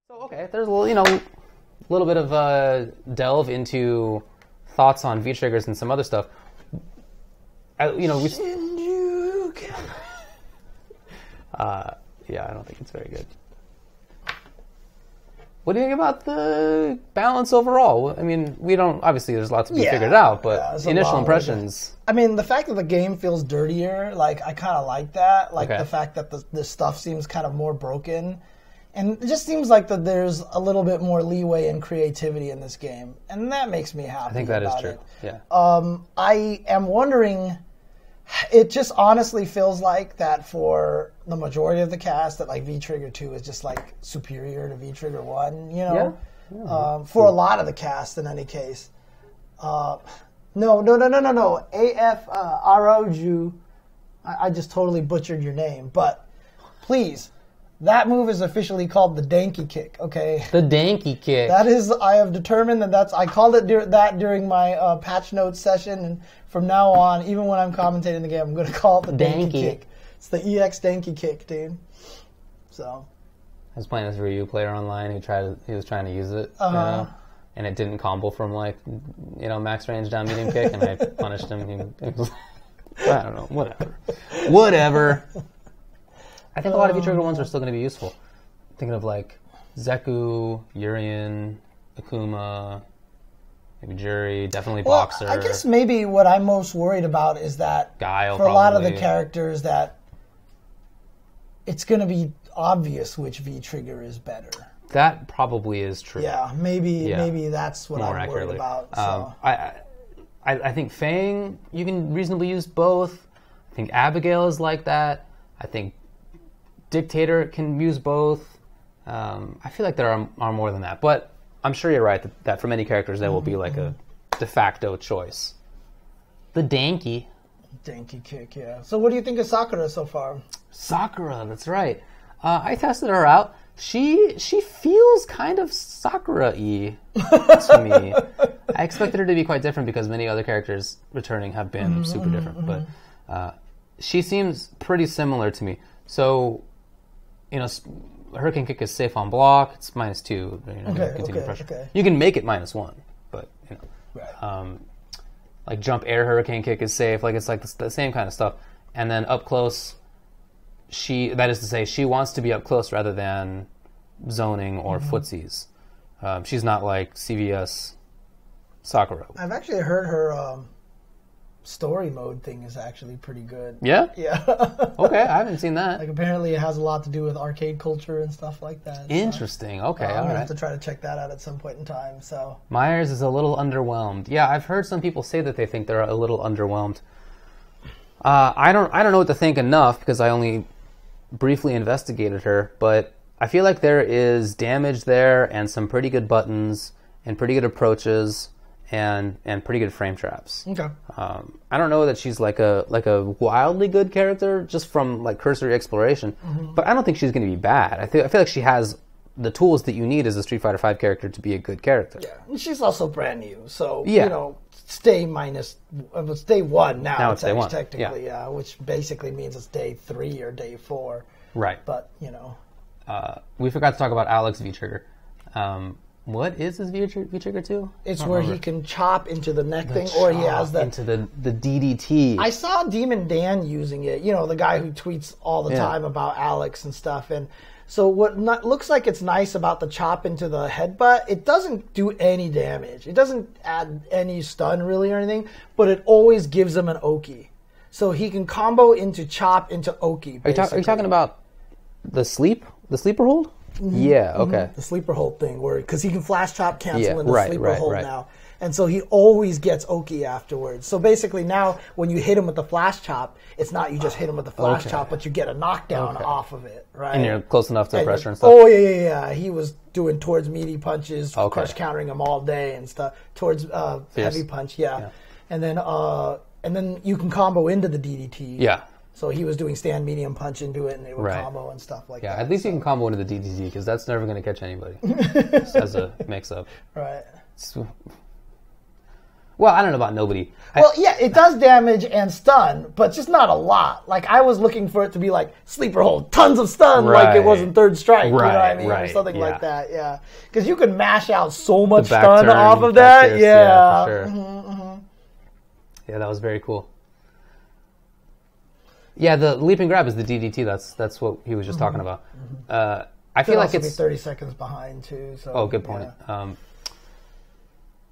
So okay, there's a little, little bit of delve into thoughts on V triggers and some other stuff. Yeah, I don't think it's very good. What do you think about the balance overall? I mean, we don't, obviously there's lots to be figured out, but initial impressions. I mean, the fact that the game feels dirtier, like, I kind of like that. Like, the fact that the stuff seems kind of more broken. And it just seems like that there's a little bit more leeway and creativity in this game. And that makes me happy. I think that is true, yeah. I am wondering, it just honestly feels like that for the majority of the cast, that like V-Trigger 2 is just like superior to V-Trigger 1, you know? Yeah. For a lot of the cast in any case. No. AF Arauju, I just totally butchered your name, but please. That move is officially called the Danky Kick, okay? The Danky Kick. That is, I have determined I called it that during my patch notes session, and from now on, even when I'm commentating the game, I'm going to call it the Danky Kick. It's the EX Danky Kick, dude. So. I was playing this Ryu player online he was trying to use it, and it didn't combo from max range down medium kick, and I punished him. I don't know, whatever. I think a lot of V-Trigger ones are still going to be useful. Thinking of like Zeku, Urien, Akuma, maybe Jury, definitely Boxer. I guess maybe what I'm most worried about is that Guile, for a lot of the characters that it's going to be obvious which V-Trigger is better. That probably is true. Yeah, maybe that's what I'm worried about. So. I think Fang, you can reasonably use both. I think Abigail is like that. I think Dictator can use both. I feel like there are more than that, but I'm sure you're right that for many characters there will be like a de facto choice. The Danky Kick, yeah. So what do you think of Sakura so far? Sakura, that's right. I tested her out. She feels kind of Sakura-y to me. I expected her to be quite different because many other characters returning have been super different, but she seems pretty similar to me. So, Hurricane Kick is safe on block. It's -2. Continue pressure. Okay. You can make it -1, but right. Like jump air Hurricane Kick is safe. Like it's like the same kind of stuff. And then up close, she wants to be up close rather than zoning or footsies. She's not like CVS Sakura. I've actually heard her story mode thing is actually pretty good. Yeah? Yeah. Okay, I haven't seen that. Like apparently it has a lot to do with arcade culture and stuff like that. Interesting. Okay, all right. I'm going to have to try to check that out at some point in time. So Myers is a little underwhelmed. Yeah, I've heard some people say that they think they're a little underwhelmed. I don't know what to think enough because I only briefly investigated her, but I feel like there is damage there and some pretty good buttons and pretty good approaches and pretty good frame traps. Okay. I don't know that she's like a wildly good character just from like cursory exploration, but I don't think she's going to be bad. I feel like she has the tools that you need as a Street Fighter V character to be a good character. Yeah, and she's also brand new, so stay one now. Now it's day one, technically, which basically means it's day 3 or day 4. Right. But we forgot to talk about Alex V-Trigger. What is his V-Trigger 2? It's where he can chop into the neck thing, or he has into the DDT. I saw Demon Dan using it, the guy who tweets all the time about Alex and stuff. And so what looks like it's nice about the chop into the headbutt, it doesn't do any damage. It doesn't add any stun really or anything, but it always gives him an Oki. So he can combo into chop into Oki. Are you talking about the sleeper hold? Yeah, okay. The sleeper hold thing, because he can flash chop cancel in the right, sleeper hold now. And so he always gets Oki afterwards. So basically now when you hit him with the flash chop, it's not you just hit him with the flash chop, but you get a knockdown off of it, right? And you're close enough to pressure and stuff? Oh, yeah. He was doing towards meaty punches, crush countering him all day and stuff, towards heavy punch, And then you can combo into the DDT. Yeah. So he was doing stand medium punch into it, and they would combo and stuff like that. Yeah, at least you can combo into the DDT, because that's never going to catch anybody. Just as a mix-up. Right. Well, I don't know about nobody. Well, yeah, it does damage and stun, but just not a lot. Like, I was looking for it to be like sleeper hold, tons of stun, like it was in Third Strike. You know what I mean? Or something like that, yeah. Because you can mash out so much stun off of that. Yeah, for sure. Yeah, that was very cool. Yeah, the leap and grab is the DDT. That's what he was just talking about. I feel like it's 30 seconds behind too. So, oh, good point. Yeah.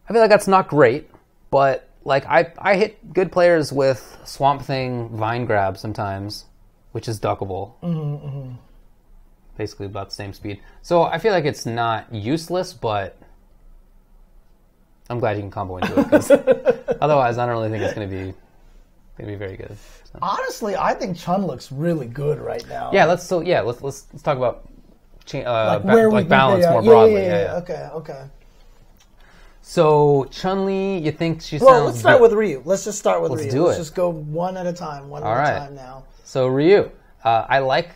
I feel like that's not great, but like I hit good players with Swamp Thing Vine Grab sometimes, which is duckable. Basically about the same speed. So I feel like it's not useless, but I'm glad you can combo into it because otherwise I don't really think it's going to be very good. So. Honestly, I think Chun looks really good right now. Yeah, let's talk about balance more broadly. Yeah. Okay. So Chun-Li, you think she sounds? Well, let's start with Ryu. Let's just start with Ryu. Let's do it. Let's just go one at a time. One at a time now. So Ryu, I like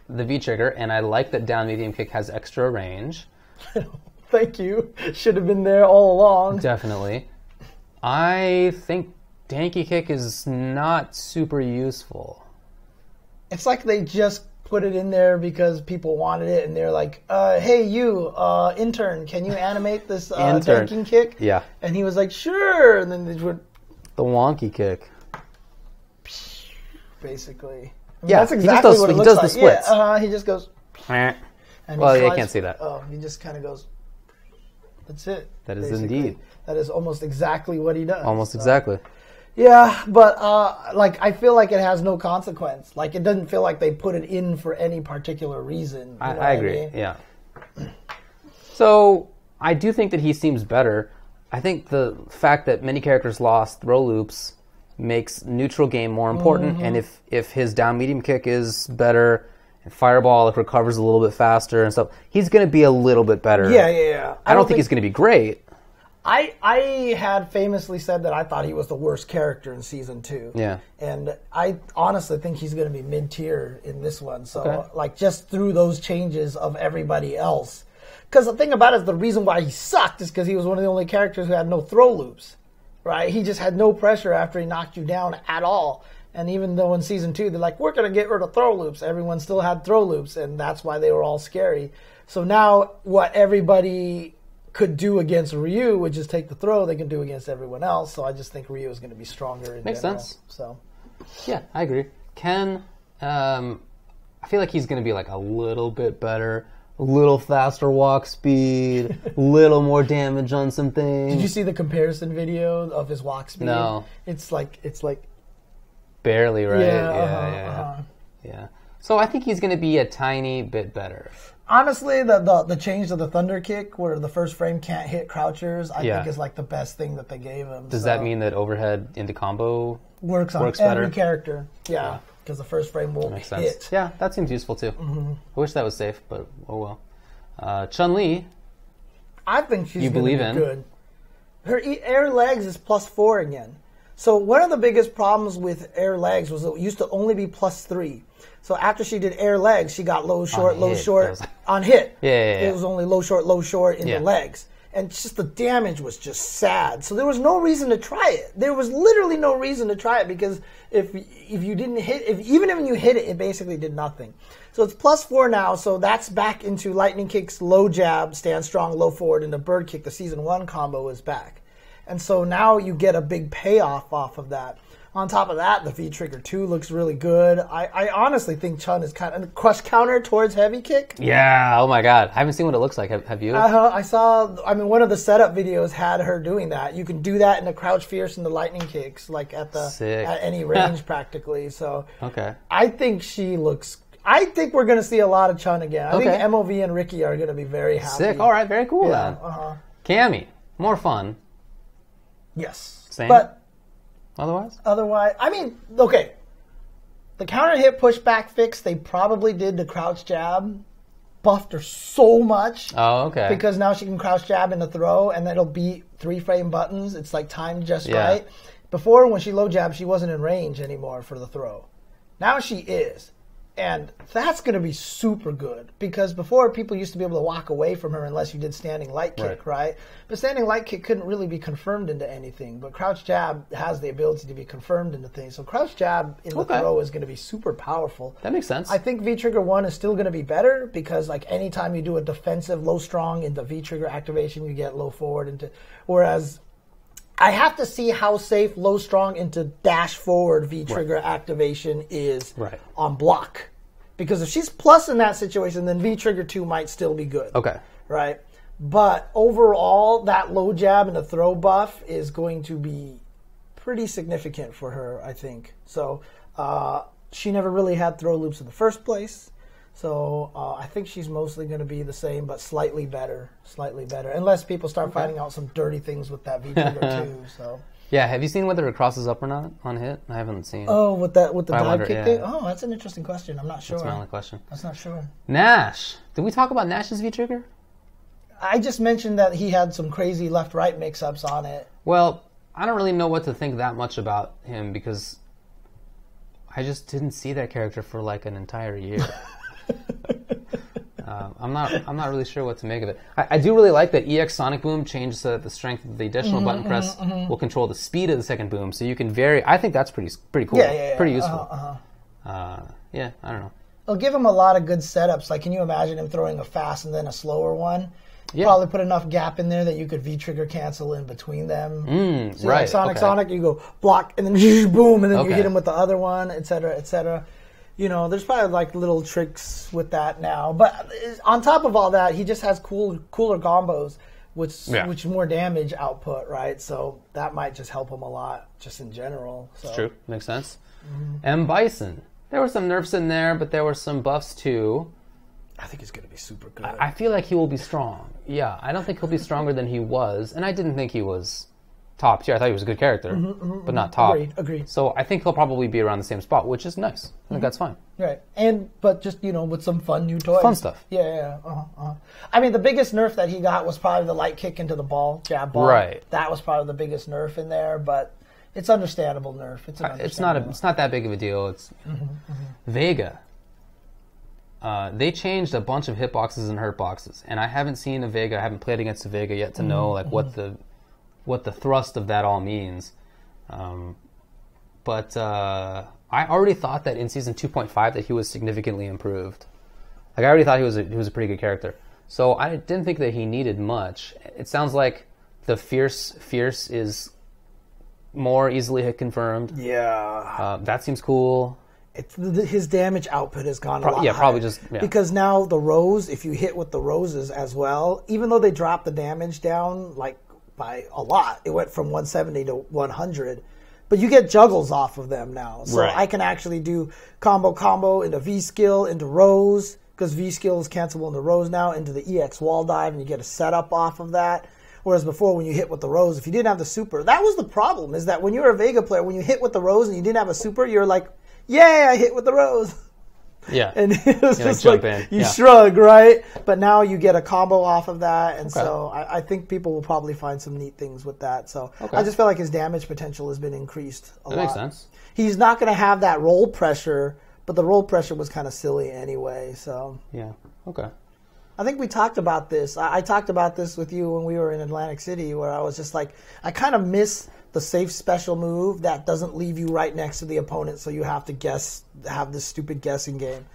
the V trigger, and I like that down medium kick has extra range. Thank you. Should have been there all along. Definitely. I think Danky kick is not super useful. It's like they just put it in there because people wanted it, and they're like, hey, you, intern, can you animate this danking kick? Yeah. And he was like, sure. And then they went... The wonky kick. Basically. Yeah, that's exactly what it looks like. The splits. Yeah, he just goes... And well, you can't see that. Oh, he just kind of goes... That's it. That is indeed. That is almost exactly what he does. Almost exactly. Yeah, but like I feel like it has no consequence. Like it doesn't feel like they put it in for any particular reason. I agree. Yeah. So I do think that he seems better. I think the fact that many characters lost throw loops makes neutral game more important. And if his down medium kick is better and fireball recovers a little bit faster and stuff, he's going to be a little bit better. Yeah. I don't think he's going to be great. I had famously said that I thought he was the worst character in Season 2. Yeah. And I honestly think he's going to be mid-tier in this one. So, like, just through those changes of everybody else. Because the thing about it is the reason why he sucked is because he was one of the only characters who had no throw loops, right? He just had no pressure after he knocked you down at all. And even though in Season 2 they're like, we're going to get rid of throw loops, everyone still had throw loops, and that's why they were all scary. So now what everybody could do against Ryu would just take the throw they can do against everyone else. So I just think Ryu is going to be stronger in Makes general. sense. So yeah, I agree. Ken, I feel like he's going to be like a little bit better, a little faster walk speed, a little more damage on some things. Did you see the comparison video of his walk speed? No. It's like barely, right? Yeah. So I think he's going to be a tiny bit better. Honestly, the change to the thunder kick where the first frame can't hit crouchers, I think is like the best thing that they gave him. Does that mean that overhead into combo works on every character? Yeah, because the first frame won't hit. Sense. Yeah, that seems useful too. I wish that was safe, but oh well. Chun-Li, I think she's believe in good. Her air legs is +4 again. So one of the biggest problems with air legs was it used to only be +3. So after she did air legs, she got low, short on hit. Yeah. It was only low, short in the legs. And just the damage was just sad. So there was no reason to try it. There was literally no reason to try it because if you didn't hit, even if you hit it, it basically did nothing. So it's +4 now. So that's back into lightning kicks, low jab, stand strong, low forward, and the bird kick. The Season 1 combo is back. And so now you get a big payoff off of that. On top of that, the V-Trigger 2 looks really good. I honestly think Chun is kind of crush counter towards heavy kick. Yeah, oh my god. I haven't seen what it looks like. Have you? I saw, one of the setup videos had her doing that. You can do that in the crouch fierce and the lightning kicks, like at any range practically. So I think I think we're going to see a lot of Chun again. I think MOV and Ricky are going to be very happy. Sick. All right, very cool then. Cammy, more fun. Yes. Same? But Otherwise? The counter hit pushback fix, they probably did the crouch jab. Buffed her so much. Oh, okay. Because now she can crouch jab in the throw, and it'll beat 3-frame buttons. It's like timed just right. Before, when she low jab, she wasn't in range anymore for the throw. Now she is. And that's going to be super good because before people used to be able to walk away from her unless you did standing light kick, right? But standing light kick couldn't really be confirmed into anything. But crouch jab has the ability to be confirmed into things. So crouch jab in the throw is going to be super powerful. That makes sense. I think V-Trigger 1 is still going to be better because like anytime you do a defensive low strong into V-Trigger activation, you get low forward into, whereas I have to see how safe low strong into dash forward V-Trigger activation is on block. Because if she's plus in that situation, then V-Trigger 2 might still be good. Okay. Right? But overall, that low jab and the throw buff is going to be pretty significant for her, I think. So she never really had throw loops in the first place. So I think she's mostly going to be the same, but slightly better. Unless people start finding out some dirty things with that V-Trigger too. So. Yeah, have you seen whether it crosses up or not on hit? I haven't seen. Oh, with the dive kick thing? Oh, that's an interesting question. I'm not sure. That's my only question. That's not sure. Nash. Did we talk about Nash's V-Trigger? I just mentioned that he had some crazy left-right mix-ups on it. Well, I don't really know what to think that much about him because I just didn't see that character for like an entire year. I'm not really sure what to make of it. I do really like that EX Sonic Boom changed so that the strength of the additional button press will control the speed of the second boom, so you can vary. I think that's pretty cool. Pretty useful. Yeah, I don't know. It'll give him a lot of good setups. Like, can you imagine him throwing a fast and then a slower one? Probably put enough gap in there that you could V-trigger cancel in between them. So like Sonic, you go block and then boom, and then you hit him with the other one, et cetera, et cetera. You know, there's probably like little tricks with that now. But on top of all that, he just has cooler combos, which more damage output, right? So that might just help him a lot, just in general. So. It's true. Makes sense. M. Bison. There were some nerfs in there, but there were some buffs too. I think he's going to be super good. I feel like he will be strong. Yeah, I don't think he'll be stronger than he was. And I didn't think he was top tier. I thought he was a good character, but not top. Agreed. So I think he'll probably be around the same spot, which is nice. I think that's fine. Right. But just, with some fun new toys. Fun stuff. Yeah. I mean, the biggest nerf that he got was probably the light kick into the ball, jab ball. Right. That was probably the biggest nerf in there, but it's understandable nerf. It's not that big of a deal. It's Vega. They changed a bunch of hitboxes and hurtboxes, and I haven't seen a Vega. I haven't played against a Vega yet to know what the thrust of that all means. But I already thought that in season 2.5 that he was significantly improved. Like I already thought he was a pretty good character. So I didn't think that he needed much. It sounds like the fierce is more easily hit confirmed. Yeah. That seems cool. His damage output has gone a lot higher. Probably because now the rose, if you hit with the roses as well, even though they dropped the damage down like by a lot, it went from 170 to 100, but you get juggles off of them now. So I can actually do combo into V skill into rose because V skill is cancelable into rose now into the EX wall dive, and you get a setup off of that. Whereas before, when you hit with the rose, if you didn't have the super, that was the problem. Is that when you were a Vega player, when you hit with the rose and you didn't have a super, you're like, yay, I hit with the rose. Yeah. And it was just like you shrug, right? But now you get a combo off of that. And so I think people will probably find some neat things with that. So I just feel like his damage potential has been increased a lot. That makes sense. He's not going to have that roll pressure, but the roll pressure was kind of silly anyway. So yeah. Okay. I think we talked about this. I talked about this with you when we were in Atlantic City, where I was just like, I kind of miss the safe special move that doesn't leave you right next to the opponent, so you have to have this stupid guessing game.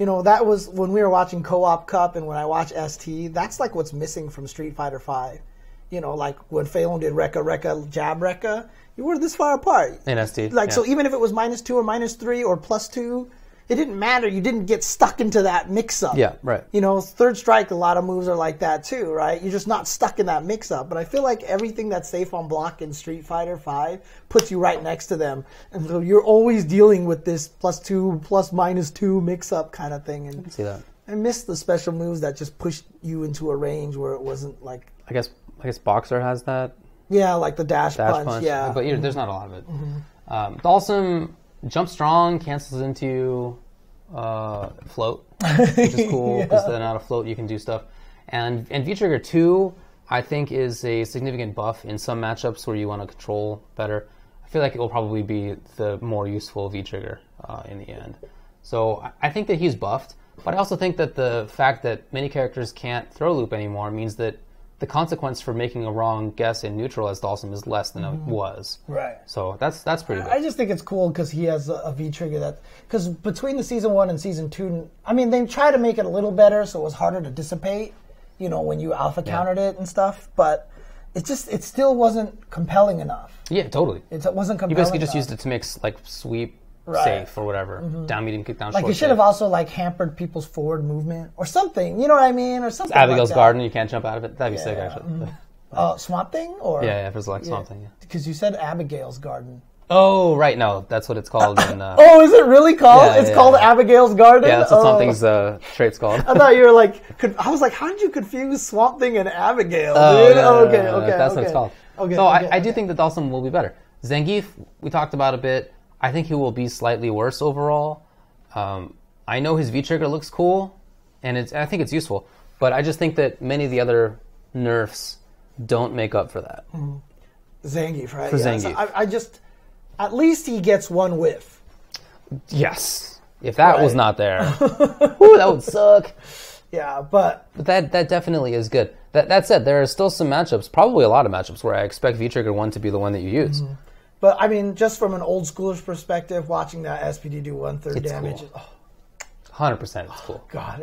That was when we were watching Co-op Cup and when I watch ST, that's like what's missing from Street Fighter V. Like when Phelan did Rekka, jab Rekka, you were this far apart. In ST. So even if it was -2 or -3 or +2, it didn't matter. You didn't get stuck into that mix-up. Yeah, right. Third strike, a lot of moves are like that too, right? You're just not stuck in that mix-up. But I feel like everything that's safe on block in Street Fighter V puts you right next to them. And so you're always dealing with this +2, ±2 mix-up kind of thing. And I can see that. I miss the special moves that just pushed you into a range where it wasn't like... I guess Boxer has that. Yeah, like the dash punch. Yeah. But there's not a lot of it. Dalsum... Jump strong cancels into float, which is cool because then out of float you can do stuff. And V-Trigger 2, I think, is a significant buff in some matchups where you want to control better. I feel like it will probably be the more useful V-Trigger in the end. So I think that he's buffed, but I also think that the fact that many characters can't throw loop anymore means that the consequence for making a wrong guess in neutral as Dhalsim is less than it was. Right. So that's pretty good. I just think it's cool because he has a V trigger that, because between the season 1 and season 2, I mean, they tried to make it a little better so it was harder to dissipate, you know, when you alpha countered it and stuff, but it still wasn't compelling enough. Yeah, totally. It wasn't compelling. You basically just enough. used it to make like sweep safe or whatever. Down medium kick down short. Like it should have also like hampered people's forward movement or something. You know what I mean? Or something. Abigail's like that. Garden, you can't jump out of it. That'd be sick actually. Swamp Thing or yeah, if it's like Swamp Thing. Yeah. Because you said Abigail's Garden. Oh right, no, that's what it's called. In, oh, is it really called? Yeah, it's called Abigail's Garden. Yeah, that's what Swamp Thing's trait's called. I thought you were like, I was like, how did you confuse Swamp Thing and Abigail? Oh, dude? no, okay, no, that's what it's called. Okay, so okay, I do think that Dhalsim will be better. Zangief, we talked about a bit. I think he will be slightly worse overall. I know his V-trigger looks cool, and I think it's useful, but I just think that many of the other nerfs don't make up for that. Zangief, right? For yeah, Zangief. So I just, at least he gets one whiff. Yes. If that was Right. not there, whew, that would suck. Yeah, but But that definitely is good. That said, there are still some matchups, probably a lot of matchups, where I expect V-trigger 1 to be the one that you use. But I mean, just from an old schooler's perspective, watching that SPD do 1/3 It's damage, cool. oh 100% it's cool. God,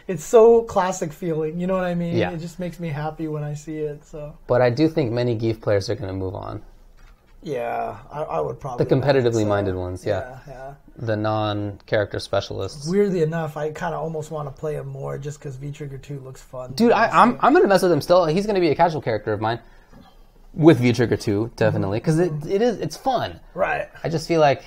it's so classic feeling. You know what I mean? Yeah. It just makes me happy when I see it. So But I do think many Geef players are going to move on. yeah, I would probably The competitively imagine so. minded ones, yeah. Yeah. The non-character specialists. Weirdly enough, I kind of almost want to play him more just because V-Trigger 2 looks fun. Dude, I'm going to mess with him still. He's going to be a casual character of mine. With V-Trigger 2, definitely. Because it's fun. Right. I just feel like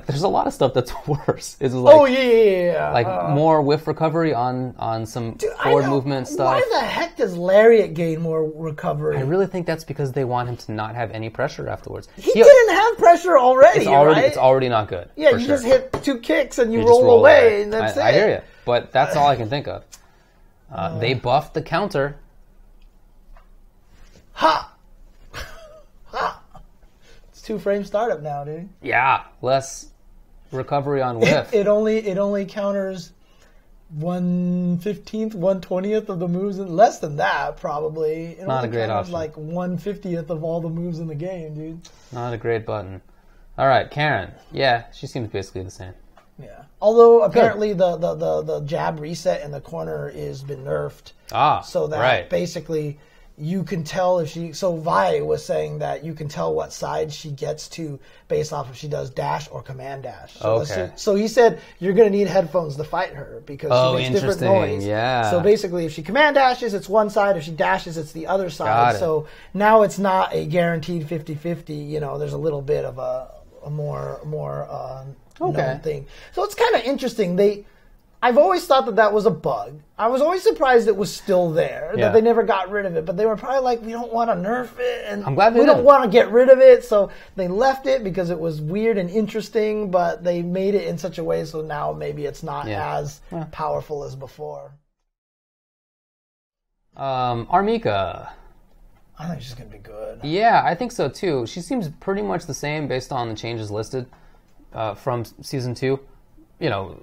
there's a lot of stuff that's worse. It's like, Oh, yeah. like more whiff recovery on some forward movement stuff. Why the heck does Lariat gain more recovery? I really think that's because they want him to not have any pressure afterwards. He didn't have pressure already, right? It's already not good. Yeah, for you sure. just hit 2 kicks and you You just roll away, and that's it. I hear you, but that's all I can think of. They buffed the counter. Ha! Ha! It's 2-frame startup now, dude. Yeah, less recovery on whiff. It only counters 1/15th, 1/20th of the moves, and less than that probably. It Not only a great counters option. like 1/50th of all the moves in the game, dude. Not a great button. All right, Karen. Yeah, she seems basically the same. Yeah. Although apparently the jab reset in the corner has been nerfed. So that basically you can tell if she... So Vi was saying that you can tell what side she gets to based off if she does dash or command dash. So Okay. So he said you're going to need headphones to fight her because she makes different interesting. noise. Yeah. So basically if she command dashes, it's one side. If she dashes, it's the other side. Got it. So now it's not a guaranteed 50-50. You know, there's a little bit of a more known thing. So it's kind of interesting. I've always thought that was a bug. I was always surprised it was still there, that they never got rid of it. But they were probably like, we don't want to nerf it, and I'm glad they we don't didn't. want to get rid of it. So they left it because it was weird and interesting, but they made it in such a way so now maybe it's not as powerful as before. Armika. I think she's going to be good. Yeah, I think so too. She seems pretty much the same based on the changes listed from Season 2. You know,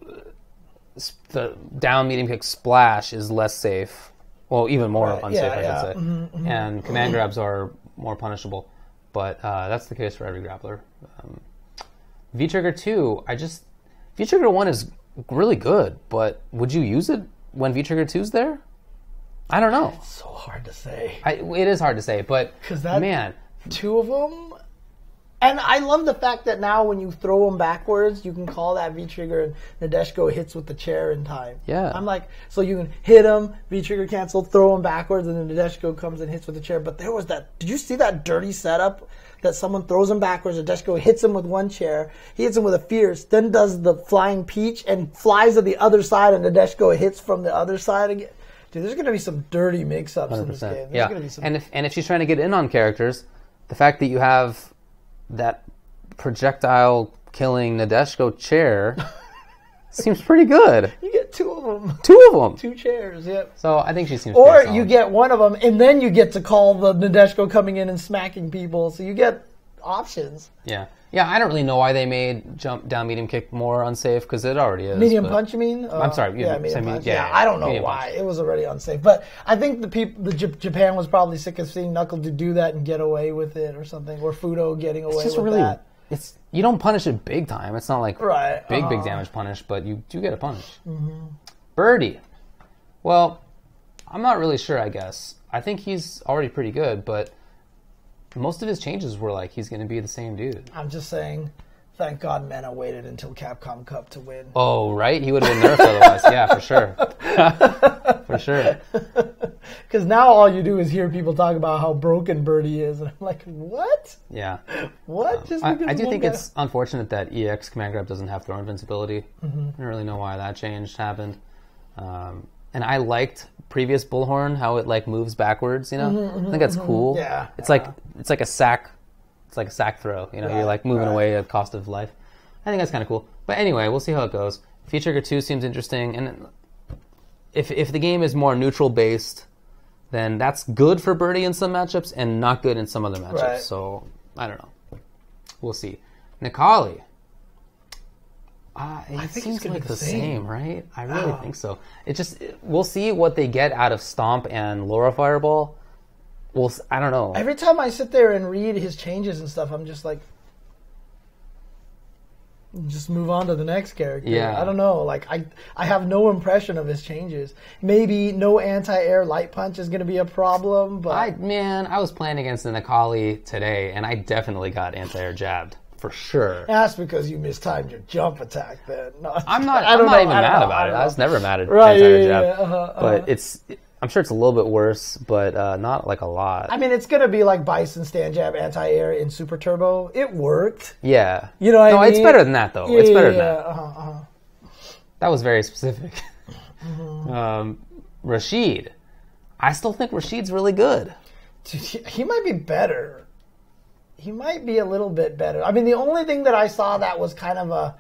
the down medium kick splash is less safe. Well, even more unsafe, I should say. And command grabs are more punishable. But that's the case for every grappler. V-Trigger 2, V-Trigger 1 is really good, but would you use it when V-Trigger 2's there? I don't know. It's so hard to say. It is hard to say, but man, 2 of them. And I love the fact that now when you throw them backwards, you can call that V-trigger and Nadeshko hits with the chair in time. Yeah. I'm like, so you can hit them, V-trigger cancel, throw them backwards, and then Nadeshko comes and hits with the chair. But there was did you see that dirty setup that someone throws him backwards, Nadeshko hits him with one chair, he hits him with a fierce, then does the flying peach and flies to the other side and Nadeshko hits from the other side again. Dude, there's going to be some dirty mix-ups in this game. There's gonna be some... And if she's trying to get in on characters, the fact that you have that projectile killing Nadeshko chair seems pretty good. You get 2 of them. 2 of them. 2 chairs, yep. So I think she seems Or you get one of them, and then you get to call the Nadeshko coming in and smacking people. So you get options. Yeah. Yeah, I don't really know why they made jump down medium kick more unsafe, because it already is. Medium punch, you mean? I'm sorry. Yeah, medium punch. Yeah, I don't know medium why. punch. It was already unsafe. But I think Japan was probably sick of seeing Knuckle to do that and get away with it or something, or Fudo getting away with that. You don't punish it big time. It's not like big damage punish, but you do get a punish. Mm-hmm. Birdie. Well, I'm not really sure, I guess. I think he's already pretty good, but most of his changes were like he's going to be the same dude. I'm just saying, thank God Mena waited until Capcom Cup to win. Oh, right? He would have been nerfed otherwise. Yeah, for sure. For sure. Because now all you do is hear people talk about how broken Birdie is. And I'm like, what? Yeah. What? I do think it's unfortunate that EX command grab doesn't have throw invincibility. Mm-hmm. I don't really know why that change happened. And I liked previous Bullhorn, how it like moves backwards, you know? I think that's cool. Yeah. It's like a sack throw, you know, you're like moving away at cost of life. I think that's kind of cool. But anyway, we'll see how it goes. V-Trigger 2 seems interesting, and if the game is more neutral based, then that's good for Birdie in some matchups and not good in some other matchups. Right. So I don't know. We'll see. Nikali. It seems like the same, right? I really think so. We'll see what they get out of Stomp and Laura Fireball. I don't know. Every time I sit there and read his changes and stuff, I'm just like, just move on to the next character. Yeah. I don't know. Like I have no impression of his changes. Maybe no anti-air light punch is going to be a problem, but I was playing against the Nikali today, and I definitely got anti-air jabbed. For sure. That's because you mistimed your jump attack then. No, I'm not even mad about it. I was never mad at anti-air jab. But I'm sure it's a little bit worse, but not like a lot. I mean, it's going to be like Bison stand jab anti-air in Super Turbo. It worked. Yeah. You know what I mean? It's better than that, though. Yeah, it's better than that. That was very specific. Rashid. I still think Rashid's really good. Dude, he might be better. He might be a little bit better. I mean, the only thing that I saw that was kind of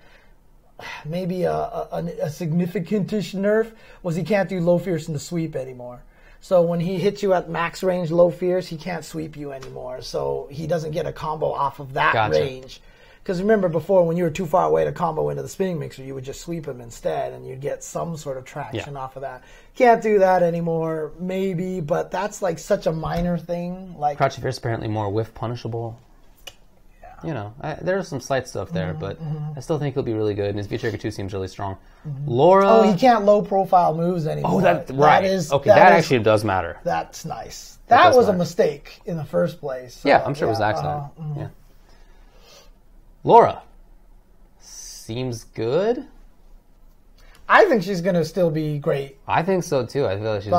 maybe a significant-ish nerf was he can't do low fierce in the sweep anymore. So when he hits you at max range low fierce, he can't sweep you anymore. So he doesn't get a combo off of that range. Because remember before, when you were too far away to combo into the spinning mixer, you would just sweep him instead, and you'd get some sort of traction off of that. Can't do that anymore, maybe, but that's like such a minor thing. Like Crouching Fierce apparently more whiff punishable. You know, there's some slight stuff there, but I still think he'll be really good, and his V-Trigger 2 seems really strong. Laura... Oh, he can't low-profile moves anymore. Oh, right. That actually does matter. That's nice. That was a mistake in the first place. So, yeah, I'm sure it was accident. Yeah. Laura. Seems good. I think she's going to still be great. I think so, too. I feel like she's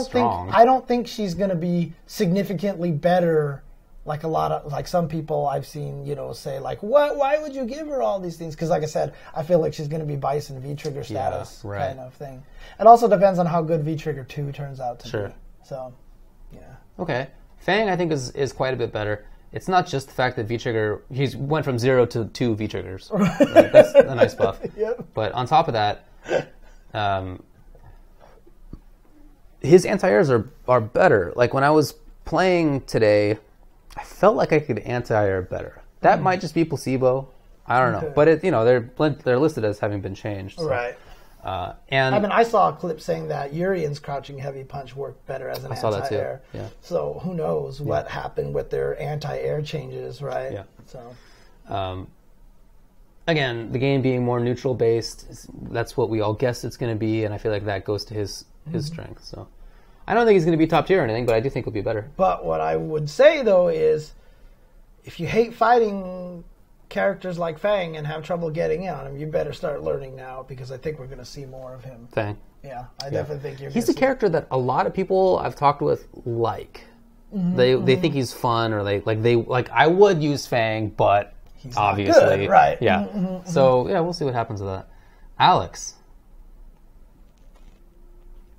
strong. I don't think she's going to be significantly better. Like a lot of, like some people I've seen, say like, what? Why would you give her all these things? Because like I said, I feel like she's going to be Bison V-Trigger status kind of thing. It also depends on how good V-Trigger 2 turns out to be. So, yeah. Okay. Fang, I think, is quite a bit better. It's not just the fact that V-Trigger, he went from 0 to 2 V-Triggers. Right? That's a nice buff. Yep. But on top of that, his anti-airs are better. Like when I was playing today, I felt like I could anti-air better. That might just be placebo. I don't know. But they're listed as having been changed. So. Right. And I mean, I saw a clip saying that Urian's crouching heavy punch worked better as an anti-air. I saw that too. Yeah. So who knows what happened with their anti-air changes, right? Yeah. So. Again, the game being more neutral based, that's what we all guess it's going to be, and I feel like that goes to his strength. So. I don't think he's going to be top tier or anything, but I do think he'll be better. But what I would say, though, is if you hate fighting characters like Fang and have trouble getting in on him, you better start learning now, because I think we're going to see more of him. Fang. Yeah, I definitely think you're He's a character that a lot of people I've talked with like. They think he's fun, or I would use Fang, but he's obviously. Not good, right. Yeah. So, we'll see what happens with that. Alex.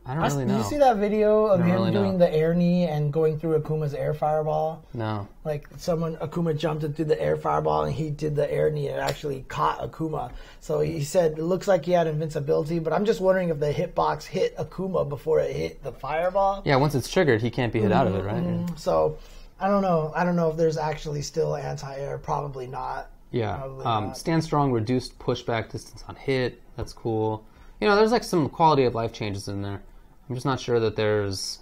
I don't really know. Did you see that video of him doing the air knee and going through Akuma's air fireball? No. Like Akuma jumped into the air fireball and he did the air knee and it actually caught Akuma. So he said it looks like he had invincibility, but I'm just wondering if the hitbox hit Akuma before it hit the fireball. Yeah, once it's triggered, he can't be hit out of it, right? So I don't know. I don't know if there's actually still anti-air. Probably not. Yeah. Probably not. Stand strong, reduced pushback distance on hit. That's cool. You know, there's like some quality of life changes in there. I'm just not sure that there's...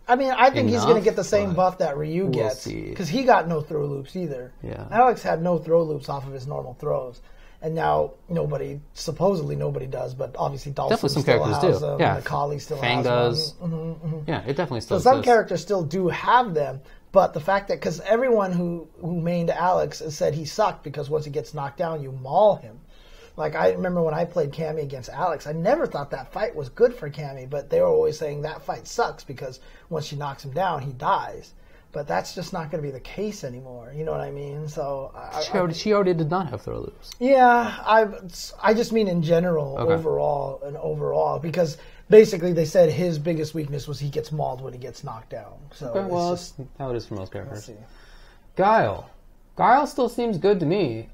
I mean, I think he's going to get the same but buff that Ryu we'll gets. see. Because he got no throw loops either. Yeah. Alex had no throw loops off of his normal throws. And now supposedly nobody does, but obviously Dalton Definitely some still characters has do. them. Yeah. And Akali still Fang has does. one. Yeah, it definitely still So some exists. characters still do have them, but the fact that, because everyone who mained Alex has said he sucked because once he gets knocked down, you maul him. Like, I remember when I played Cammy against Alex, I never thought that fight was good for Cammy, but they were always saying that fight sucks because once she knocks him down, he dies. But that's just not going to be the case anymore. You know what I mean? So She already did not have throw loops. yeah, I just mean in general, Okay. overall, because basically they said his biggest weakness was he gets mauled when he gets knocked down. So Okay, well, it's that's how it is for most we'll characters. see. Guile still seems good to me.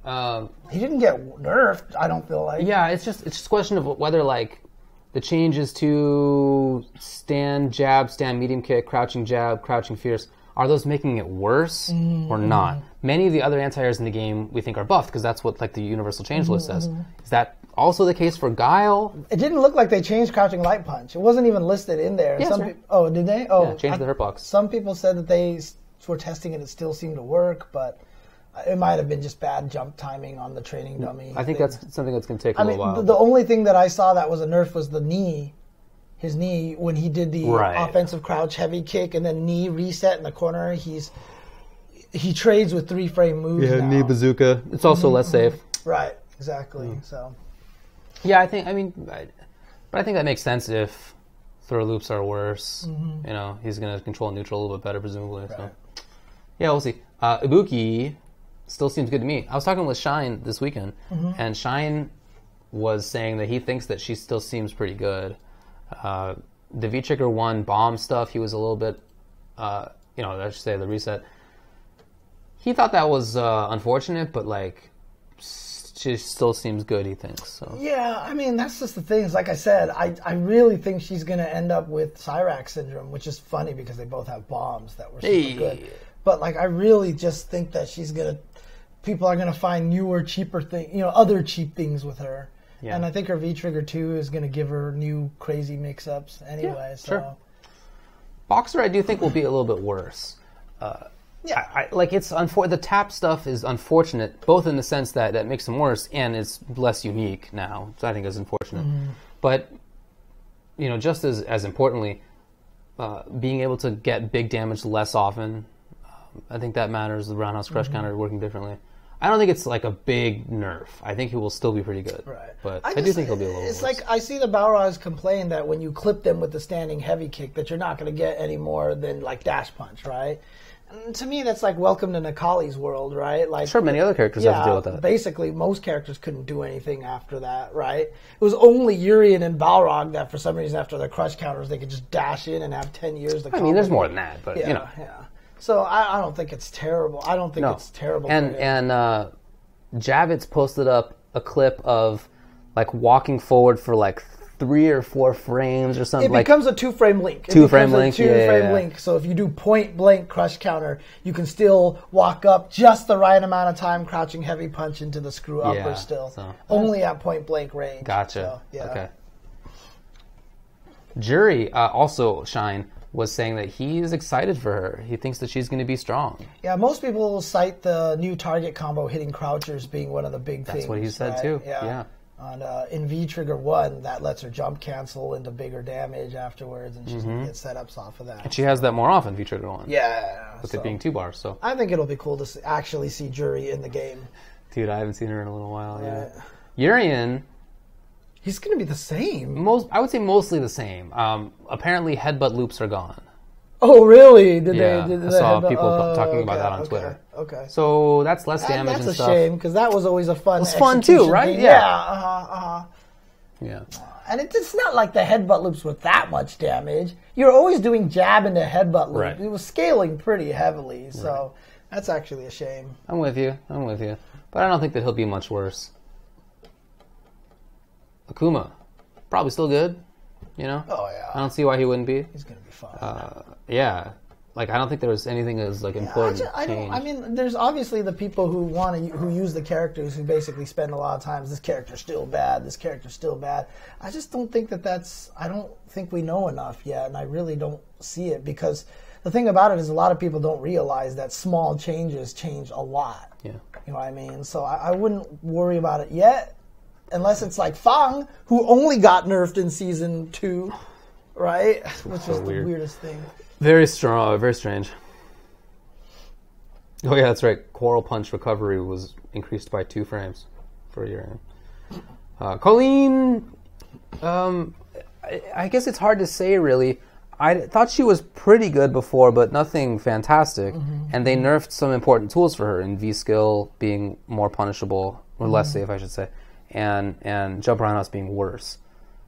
He didn't get nerfed, I don't feel like. Yeah, it's just a question of whether like the changes to stand jab, stand medium kick, crouching jab, crouching fierce, are those making it worse or not? Many of the other anti-airs in the game we think are buffed because that's what like the universal change list says. Is that also the case for Guile? It didn't look like they changed crouching light punch. It wasn't even listed in there. Yeah, Some that's right. Oh, did they? Oh, Yeah, change the hurt box. Some people said that they were testing it. It still seemed to work, but it might have been just bad jump timing on the training dummy. I think thing. that's something that's going to take a I mean, little while. the only thing that I saw that was a nerf was the knee. His knee, when he did the Right. offensive crouch heavy kick and then knee reset in the corner, he trades with 3-frame moves now. bazooka. It's also less safe. Right, exactly. So Yeah, I think that makes sense if throw loops are worse. You know, he's going to control neutral a little bit better, presumably. So. Yeah, we'll see. Ibuki still seems good to me. I was talking with Shine this weekend, and Shine was saying that he thinks that she still seems pretty good. The V-Trigger 1 bomb stuff, he was a little bit, I should say the reset. He thought that was unfortunate, but like, she still seems good, he thinks. So. yeah, I mean, that's just the thing. Is like I said, I really think she's going to end up with Cyrax syndrome, which is funny because they both have bombs that were super good. But like, I really just think that people are gonna find newer, cheaper things, other cheap things with her. Yeah. And I think her V-Trigger 2 is gonna give her new crazy mix-ups anyway. Yeah, so. sure. Boxer, I do think will be a little bit worse. Yeah. It's the tap stuff is unfortunate, both in the sense that it makes them worse and it's less unique now. So I think it's unfortunate. But just as importantly, being able to get big damage less often. I think that matters. The roundhouse crush counter working differently. I don't think it's like a big nerf. I think he will still be pretty good. Right. But I do think he'll be a little It's worse. like I see the Balrogs complain that when you clip them with the standing heavy kick that you're not going to get any more than like dash punch, right? And to me, that's like welcome to Nakali's world, right? Like, sure, many other characters have to deal with that. Basically, most characters couldn't do anything after that, right? It was only Urian and Balrog that for some reason after their crush counters they could just dash in and have 10 years to I mean, there's more than that, but Yeah. So I don't think it's terrible. I don't think it's terrible. And Javits posted up a clip of like walking forward for like 3 or 4 frames or something. It becomes a 2-frame link. Two-frame link, yeah. Link. So if you do point blank crush counter, you can still walk up just the right amount of time, crouching heavy punch into the screw upper still. So. Only at point blank range. Gotcha. So, yeah. Okay. Jury also Shine was saying that he is excited for her. He thinks that she's going to be strong. Yeah, most people will cite the new target combo hitting crouchers being one of the big things. That's what he said right? too. Yeah. And in V-Trigger 1, that lets her jump cancel into bigger damage afterwards, and she's going to get setups off of that. And she has that more often, V-Trigger 1. Yeah. With it being 2 bars, so. I think it'll be cool to actually see Jury in the game. Dude, I haven't seen her in a little while, Right. Urian, he's going to be the same. I would say mostly the same. Apparently, headbutt loops are gone. Oh, really? I saw people talking about that on Twitter. Okay. So that's less damage that's and a stuff. shame, because that was always a fun It's fun too, execution right? thing. Yeah. Yeah. And it's not like the headbutt loops were that much damage. You're always doing jab into headbutt loop. Right. It was scaling pretty heavily, so that's actually a shame. I'm with you. But I don't think that he'll be much worse. Akuma, probably still good, Oh, yeah. I don't see why he wouldn't be. He's going to be fine. Yeah. Like, I don't think there was anything as like important. I mean, there's obviously the people who use the characters who basically spend a lot of times. This character's still bad. This character's still bad. I just don't think that's. I don't think we know enough yet, and I really don't see it because the thing about it is a lot of people don't realize that small changes change a lot. Yeah. You know what I mean? So I wouldn't worry about it yet, unless it's like Fang, who only got nerfed in season 2, right? Which is the weirdest thing. Very strong, very strange. Oh yeah, that's right. Quarrel Punch recovery was increased by 2 frames for a year. Colleen, I guess it's hard to say really. I thought she was pretty good before, but nothing fantastic. And they nerfed some important tools for her in V-Skill being more punishable, or less safe, I should say, and Jump Roundhouse being worse.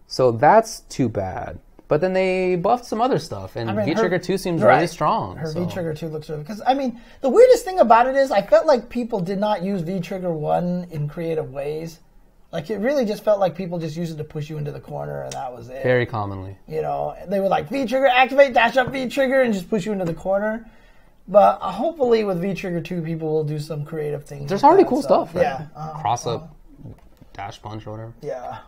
So that's too bad. But then they buffed some other stuff, and V-Trigger 2 seems really strong. Her V-Trigger 2 looks really... Because, I mean, the weirdest thing about it is I felt like people did not use V-Trigger 1 in creative ways. Like, it really just felt like people just used it to push you into the corner, and that was it. Very commonly. You know, they were like, V-Trigger, activate, dash up V-Trigger, and just push you into the corner. But hopefully with V-Trigger 2, people will do some creative things. There's already cool stuff, right? Yeah. Cross-up, dash punch, or whatever. Yeah.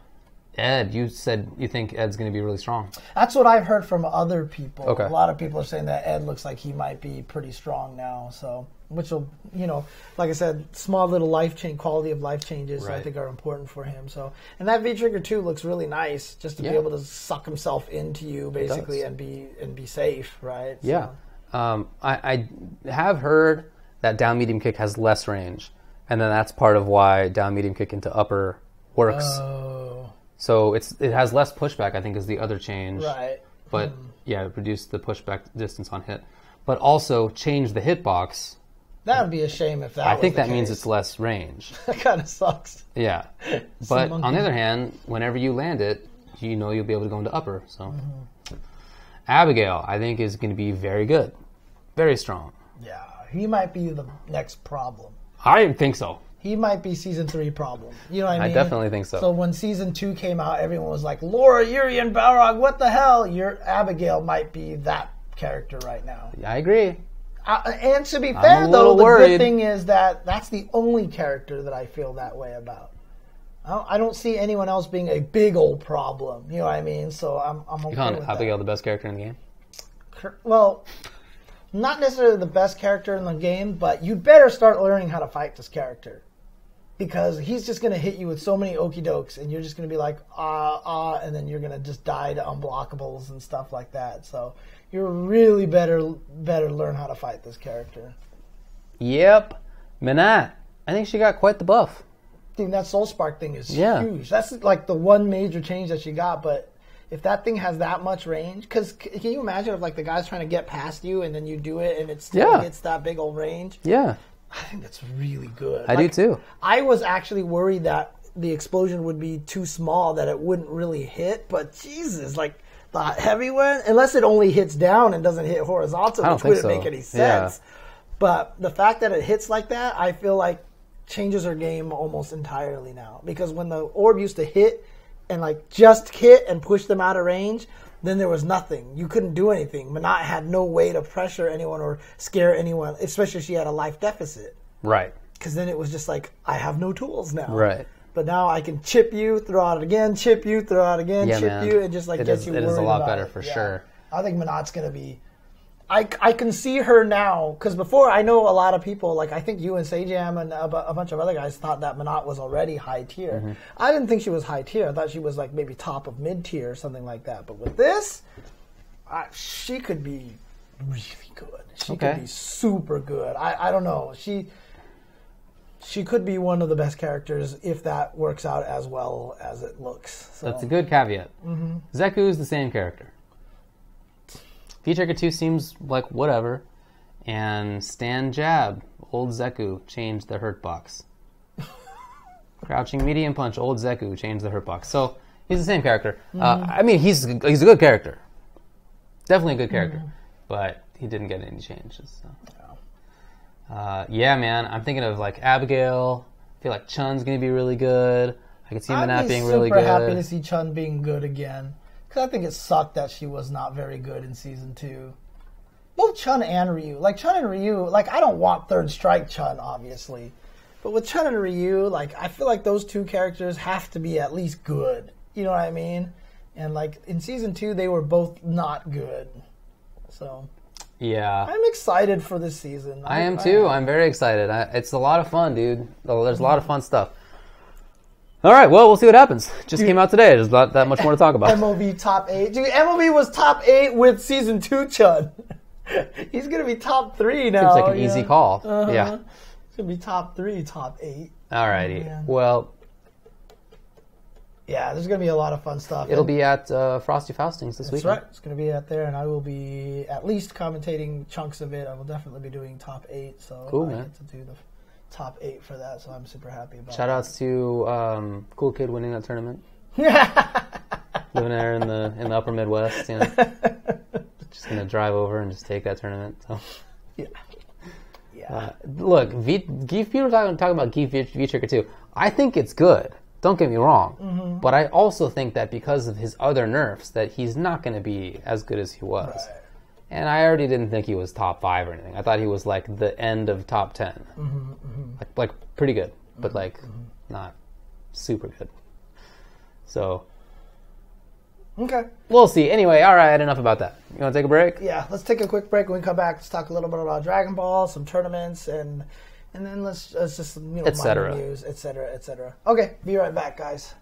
Ed, you said you think Ed's going to be really strong. That's what I've heard from other people. Okay. A lot of people are saying that Ed looks like he might be pretty strong now. So, which will, you know, like I said, small little quality of life changes I think are important for him. So, and that V-Trigger 2 looks really nice, just to be able to suck himself into you basically and be safe, right? Yeah. So. I have heard that down medium kick has less range, and then that's part of why down medium kick into upper works. Oh. So it has less pushback, I think, is the other change. Right. But, reduce the pushback distance on hit. But also change the hitbox. That would be a shame if that I was think the that case. means it's less range. That kind of sucks. Yeah. But on the other hand, whenever you land it, you know you'll be able to go into upper. So Abigail, I think, is going to be very good. Very strong. Yeah. He might be the next problem. I think so. He might be season 3 problem. You know what I mean? I definitely think so. So when season 2 came out, everyone was like, Laura, Yuri, and Balrog, what the hell? Your Abigail might be that character right now. I agree. And to be fair, though, the good thing is that that's the only character that I feel that way about. I don't see anyone else being a big old problem. You know what I mean? So I'm okay You calling with Abigail the best character in the game? Well, not necessarily the best character in the game, but you better start learning how to fight this character. Because he's just going to hit you with so many okie dokes, and you're just going to be like, and then you're going to just die to unblockables and stuff like that. So you're really better learn how to fight this character. Yep. Minette. I think she got quite the buff. Dude, that Soul Spark thing is huge. That's like the one major change that she got, but if that thing has that much range, because can you imagine if like the guy's trying to get past you and then you do it and it still hits that big old range? Yeah. I think that's really good. I do too. I was actually worried that the explosion would be too small, that it wouldn't really hit, but Jesus, like the heavy one, unless it only hits down and doesn't hit horizontal, which wouldn't make any sense. Yeah. But the fact that it hits like that, I feel like changes her game almost entirely now. Because when the orb used to hit and like just hit and push them out of range, then there was nothing. You couldn't do anything. Manat had no way to pressure anyone or scare anyone, especially if she had a life deficit. Right. Because then it was just like, I have no tools now. Right. But now I can chip you, throw out again, chip you, throw out again, chip you, and just like get you worried about it. It is a lot better for sure. I think Manat's going to be... I can see her now, because before I know a lot of people, like I think you and Sajam and a bunch of other guys thought that Manat was already high tier. Mm-hmm. I didn't think she was high tier. I thought she was like maybe top of mid tier or something like that. But with this, she could be really good. She could be super good. I don't know. She could be one of the best characters if that works out as well as it looks. So. That's a good caveat. Mm-hmm. Zeku is the same character. V-Trigger 2 seems like whatever. And Stand Jab, old Zeku, changed the hurt box. Crouching Medium Punch, old Zeku, changed the hurt box. So he's the same character. Mm-hmm. I mean, he's a good character. Definitely a good character. Mm-hmm. But he didn't get any changes. So. Yeah, man. I'm thinking of like Abigail. I feel like Chun's going to be really good. I could see Manat being really good. I'm super happy to see Chun being good again. Because I think it sucked that she was not very good in Season 2. both Chun and Ryu. Like Chun and Ryu, like I don't want Third Strike Chun, obviously, but with Chun and Ryu, like I feel like those two characters have to be at least good. You know what I mean? And like in season 2, they were both not good. So yeah, I'm excited for this season. I am too. I'm very excited. It's a lot of fun, dude. There's a lot of fun stuff. All right, well, we'll see what happens. Just came out today. There's not that much more to talk about. MLB top 8. Dude, MLB was top 8 with season 2 Chun. He's going to be top 3 now. Seems like an easy call. Uh-huh. Yeah. It's going to be top 3, top 8. All righty. Well, yeah, there's going to be a lot of fun stuff. It'll be at Frosty Faustings this week. That's right. It's going to be out there, and I will be at least commentating chunks of it. I will definitely be doing top 8, so cool, I man. get to do the top 8 for that, so I'm super happy about Shout outs to Cool Kid winning that tournament. Living there in the upper Midwest, you know. Just gonna drive over and just take that tournament. So. Yeah. Look, people are talking about V-Trigger too. I think it's good. Don't get me wrong, but I also think that because of his other nerfs, that he's not going to be as good as he was. Right. And I already didn't think he was top 5 or anything. I thought he was like the end of top 10. Like pretty good, but like not super good. So, okay. We'll see. Anyway, all right, enough about that. You want to take a break? Yeah, let's take a quick break. When we come back, let's talk a little bit about Dragon Ball, some tournaments, and then let's just, minor news, et cetera, et cetera. Okay, be right back, guys.